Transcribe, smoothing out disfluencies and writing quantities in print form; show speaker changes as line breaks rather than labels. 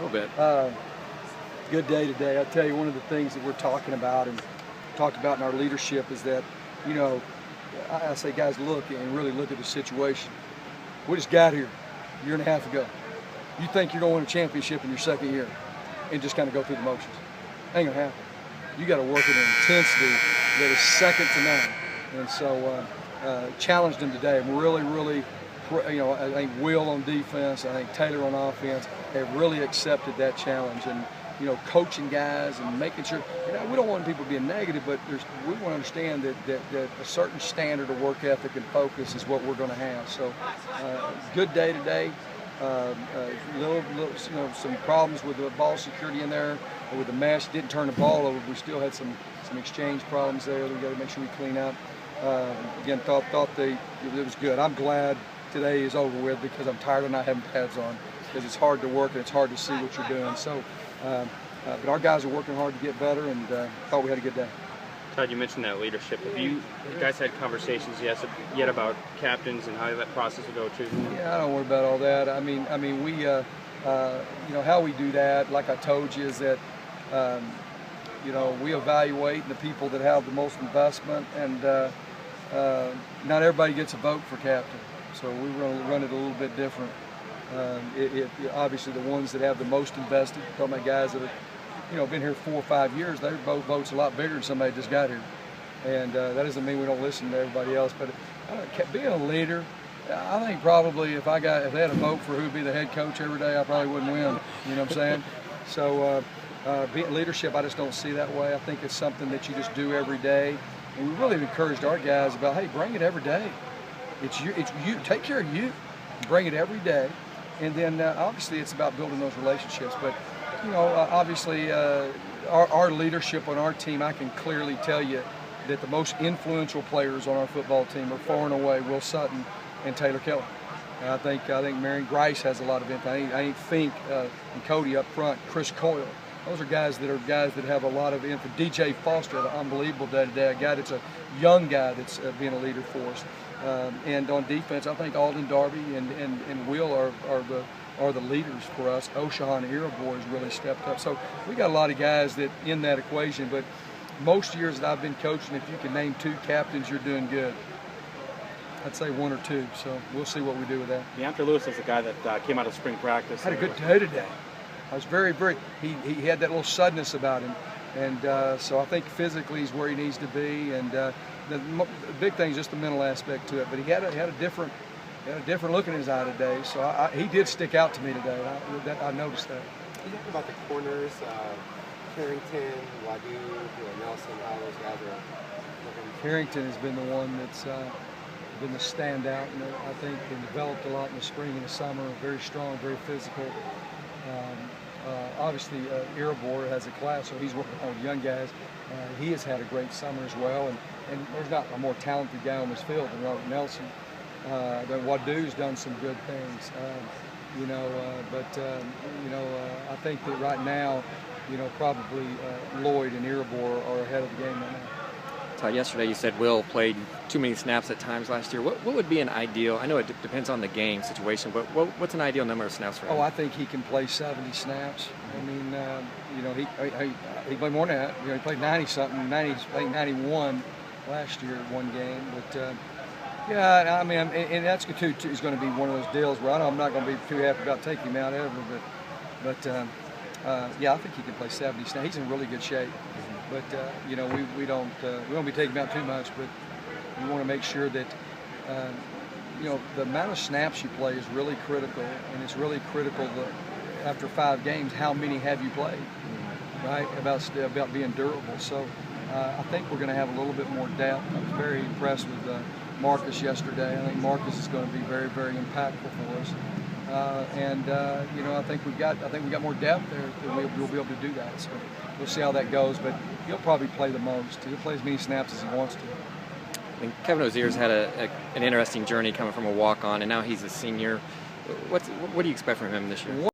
little bit.
Good day today. I tell you, one of the things that we're talking about and talked about in our leadership is that, you know, I say, guys, look and really look at the situation. We just got here a year and a half ago. You think you're going to win a championship in your second year and just kind of go through the motions. Ain't going to happen. You got to work at an intensity that is second to none. And so challenged them today. I'm really, you know, I think Will on defense, I think Taylor on offense have really accepted that challenge. And, you know, coaching guys and making sure, you know, we don't want people being negative, but we want to understand that a certain standard of work ethic and focus is what we're going to have. So good day today. Little, you know, some problems with the ball security in there, with the mesh. Didn't turn the ball over. We still had some exchange problems there that we got to make sure we clean up. Again, thought it was good. I'm glad today is over with because I'm tired of not having pads on, because it's hard to work and it's hard to see what you're doing. So, but our guys are working hard to get better, and thought we had a good day.
Todd, you mentioned that leadership. Have you guys had conversations yet about captains and how that process will go too?
Yeah, I don't worry about all that. I mean, we, you know, how we do that, like I told you, is that, you know, we evaluate the people that have the most investment, and not everybody gets a vote for captain. So we run it a little bit different. Obviously, the ones that have the most invested, talking about guys that have, you know, been here 4 or 5 years, their vote's a lot bigger than somebody that just got here. And that doesn't mean we don't listen to everybody else. But being a leader, I think probably if they had a vote for who'd be the head coach every day, I probably wouldn't win. You know what I'm saying? So being leadership, I just don't see that way. I think it's something that you just do every day. And we really encouraged our guys about, hey, bring it every day. It's you. Take care of you. Bring it every day. And then obviously it's about building those relationships. But you know, obviously our leadership on our team, I can clearly tell you that the most influential players on our football team are far and away Will Sutton and Taylor Kelly. And I think Marion Grice has a lot of impact. I think Fink and Cody up front, Chris Coyle. Those are guys that have a lot of influence. DJ Foster had an unbelievable day today. A guy that's a young guy that's being a leader for us. And on defense, I think Alden Darby and Will are the leaders for us. Oshahan Irabor has really stepped up. So we got a lot of guys that in that equation. But most years that I've been coaching, if you can name 2 captains, you're doing good. I'd say 1 or 2. So we'll see what we do with that.
DeAndre Lewis is the guy that came out of spring practice.
Had a good day today. I was very. He had that little suddenness about him, and so I think physically he's where he needs to be. And the big thing is just the mental aspect to it. But he had a different look in his eye today. So he did stick out to me today. I noticed that.
You talk about the corners, Carrington, Wadu, Nelson, how those guys are looking.
Carrington has been the one that's been the standout, and I think been developed a lot in the spring and the summer. Very strong, very physical. Obviously, Irabor has a class, so he's working on young guys. He has had a great summer as well, and there's not a more talented guy on this field than Robert Nelson. But Wadu's done some good things, you know. I think that right now, you know, probably Lloyd and Irabor are ahead of the game right now.
Todd, yesterday you said Will played too many snaps at times last year. What would be an ideal? I know it depends on the game situation, but what's an ideal number of snaps for him?
Oh, I think he can play 70 snaps. I mean, you know, he played more than that. You know, he played 90-something, 91 last year at one game. But yeah, I mean, and that's too is going to be one of those deals where I'm not going to be too happy about taking him out ever. But yeah, I think he can play 70 snaps. He's in really good shape. But you know, we don't be taking him out too much. But we want to make sure that you know, the amount of snaps you play is really critical, and it's really critical that after 5 games, how many have you played, right? About being durable. So I think we're going to have a little bit more depth. I was very impressed with Marcus yesterday. I think Marcus is going to be very, very impactful for us. You know, I think we got more depth there that we'll be able to do that. So we'll see how that goes. But he'll probably play the most. He'll play as many snaps as he wants to.
I mean, Kevin Ozier's had an interesting journey coming from a walk-on, and now he's a senior. What do you expect from him this year?